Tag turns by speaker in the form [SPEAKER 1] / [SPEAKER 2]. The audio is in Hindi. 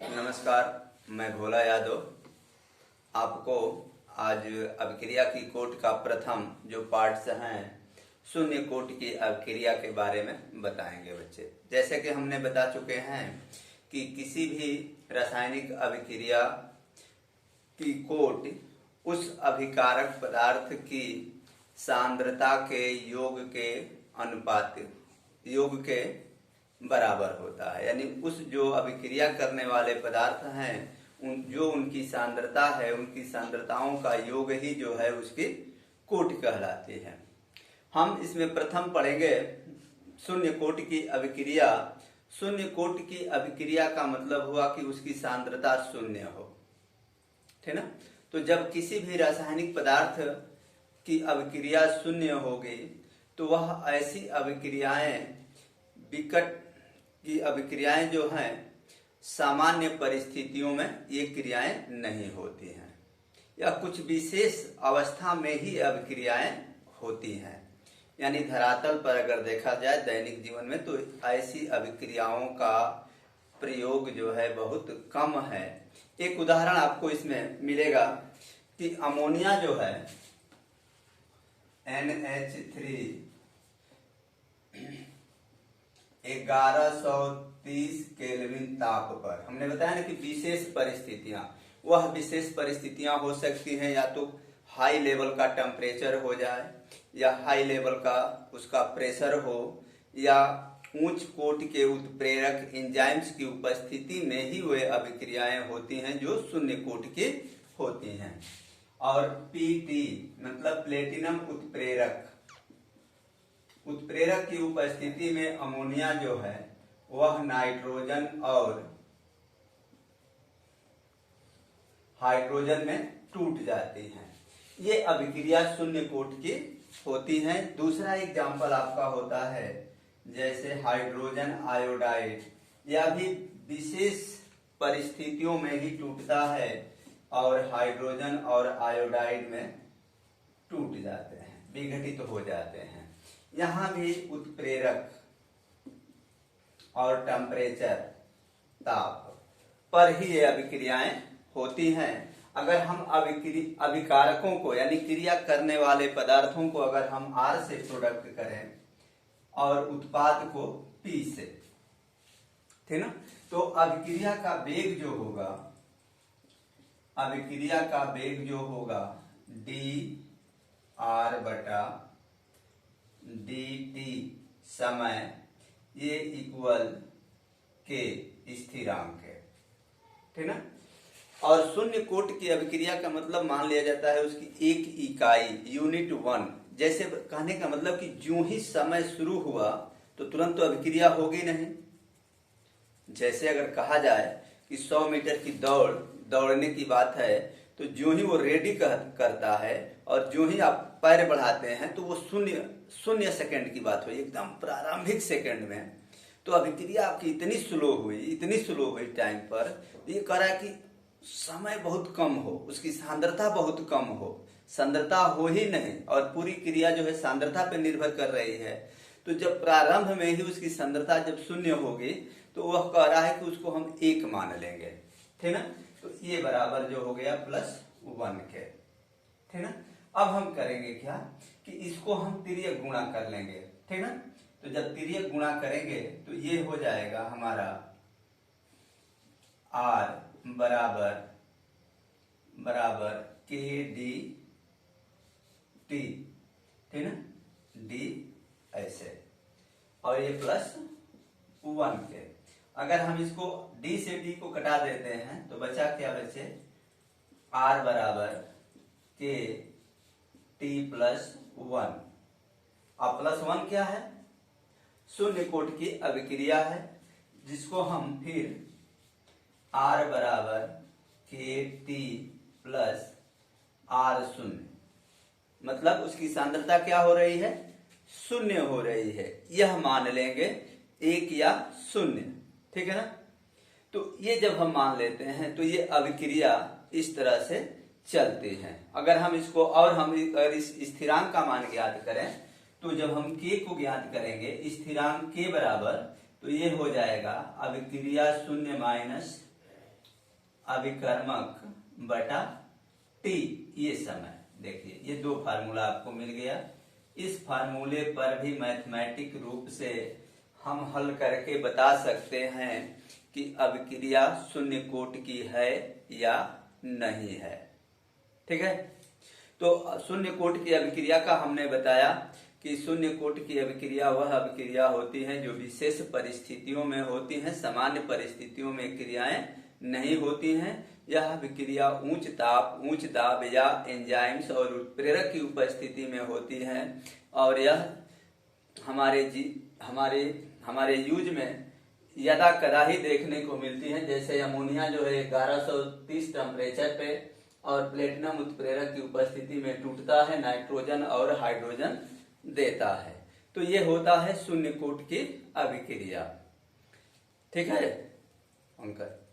[SPEAKER 1] नमस्कार, मैं भोला यादव आपको आज अभिक्रिया की कोट का प्रथम जो पार्ट्स हैं शून्य कोट की अभिक्रिया के बारे में बताएंगे बच्चे। जैसे कि हमने बता चुके हैं कि किसी भी रासायनिक अभिक्रिया की कोट उस अभिकारक पदार्थ की सांद्रता के योग के अनुपात योग के बराबर होता है। यानी उस जो अभिक्रिया करने वाले पदार्थ हैं जो उनकी सांद्रता है उनकी सांद्रताओं का योग ही जो है उसकी कोट कहलाती है। हम इसमें प्रथम पढ़ेंगे शून्य कोट की अभिक्रिया। शून्य कोट की अभिक्रिया का मतलब हुआ कि उसकी सांद्रता शून्य हो, ठीक ना। तो जब किसी भी रासायनिक पदार्थ की अभिक्रिया शून्य होगी तो वह ऐसी अभिक्रियाएं विकट की अभिक्रियाएं जो हैं सामान्य परिस्थितियों में ये क्रियाएं नहीं होती हैं या कुछ विशेष अवस्था में ही अभिक्रियाएं होती हैं। यानी धरातल पर अगर देखा जाए दैनिक जीवन में तो ऐसी अभिक्रियाओं का प्रयोग जो है बहुत कम है। एक उदाहरण आपको इसमें मिलेगा कि अमोनिया जो है NH3 1130 केल्विन ताप पर, हमने बताया ना कि विशेष परिस्थितियां, वह विशेष परिस्थितियां हो सकती हैं या तो हाई लेवल का टेम्परेचर हो जाए या हाई लेवल का उसका प्रेशर हो या उच्च कोट के उत्प्रेरक एंजाइम्स की उपस्थिति में ही वे अभिक्रियाएं होती हैं जो शून्य कोट की होती हैं। और PT मतलब प्लेटिनम उत्प्रेरक की उपस्थिति में अमोनिया जो है वह नाइट्रोजन और हाइड्रोजन में टूट जाती हैं। ये अभिक्रिया शून्य कोट की होती हैं। दूसरा एग्जाम्पल आपका होता है जैसे हाइड्रोजन आयोडाइड, यह भी विशेष परिस्थितियों में ही टूटता है और हाइड्रोजन और आयोडाइड में टूट जाते हैं, विघटित हो जाते हैं। यहाँ भी उत्प्रेरक और टेम्परेचर ताप पर ही ये अभिक्रियाएं होती हैं। अगर हम अभिकारकों को यानी क्रिया करने वाले पदार्थों को अगर हम R से प्रोडक्ट करें और उत्पाद को P से, ठीक ना, तो अभिक्रिया का वेग जो होगा dR/dt समय ये इक्वल के स्थिरांक है, ठीक ना। और शून्य कोट की अभिक्रिया का मतलब मान लिया जाता है उसकी एक इकाई यूनिट 1। जैसे कहने का मतलब कि जो ही समय शुरू हुआ तो तुरंत तो अभिक्रिया होगी नहीं। जैसे अगर कहा जाए कि 100 मीटर की दौड़ने की बात है तो जो ही वो रेडी करता है और जो ही आप पैर बढ़ाते हैं तो वो शून्य सेकंड की बात हुई, एकदम प्रारंभिक सेकंड में। तो अभिक्रिया आपकी इतनी स्लो हुई टाइम पर, ये कह रहा है कि समय बहुत कम हो, उसकी सांद्रता बहुत कम हो, सांद्रता हो ही नहीं और पूरी क्रिया जो है सांद्रता पर निर्भर कर रही है। तो जब प्रारंभ में ही उसकी सांद्रता जब शून्य होगी तो वह कह रहा है कि उसको हम 1 मान लेंगे, ठीक ना। तो ये बराबर जो हो गया +1 के, ठीक ना। अब हम करेंगे क्या कि इसको हम तिर्यक गुणा कर लेंगे, ठीक ना। तो जब तिर्यक गुणा करेंगे तो ये हो जाएगा हमारा R बराबर KdT, ठीक ना, D ऐसे और ये +1 के। अगर हम इसको D से D को कटा देते हैं तो बचा क्या बचे R बराबर KT+1। अब +1 क्या है? शून्य कोट की अभिक्रिया है जिसको हम फिर R बराबर KT+R0 मतलब उसकी सांद्रता क्या हो रही है? शून्य हो रही है। यह मान लेंगे 1 या 0, ठीक है ना। तो ये जब हम मान लेते हैं तो ये अभिक्रिया इस तरह से चलती है। अगर हम इसको और हम इस स्थिरांक का मान ज्ञात करें तो जब हम k को ज्ञात करेंगे स्थिरांक k बराबर, तो ये हो जाएगा अभिक्रिया 0 माइनस अभिकर्मक बटा टी, ये समय। देखिए ये दो फार्मूला आपको मिल गया। इस फार्मूले पर भी मैथमेटिक रूप से हम हल करके बता सकते हैं कि अभिक्रिया शून्य कोट की है या नहीं है। ठीक है, तो शून्य कोट की अभिक्रिया का हमने बताया कि शून्य कोट की अभिक्रिया वह अभिक्रिया होती है जो विशेष परिस्थितियों में होती हैं, सामान्य परिस्थितियों में क्रियाएं नहीं होती हैं। यह अभिक्रिया उच्च दाब या एंजाइम्स और उत्प्रेरक की उपस्थिति में होती है और यह हमारे यूज में यदा कदा ही देखने को मिलती है। जैसे अमोनिया जो है 1130 टेम्परेचर पे और प्लेटिनम उत्प्रेरक की उपस्थिति में टूटता है, नाइट्रोजन और हाइड्रोजन देता है। तो ये होता है शून्य कोट की अभिक्रिया। ठीक है अंकल।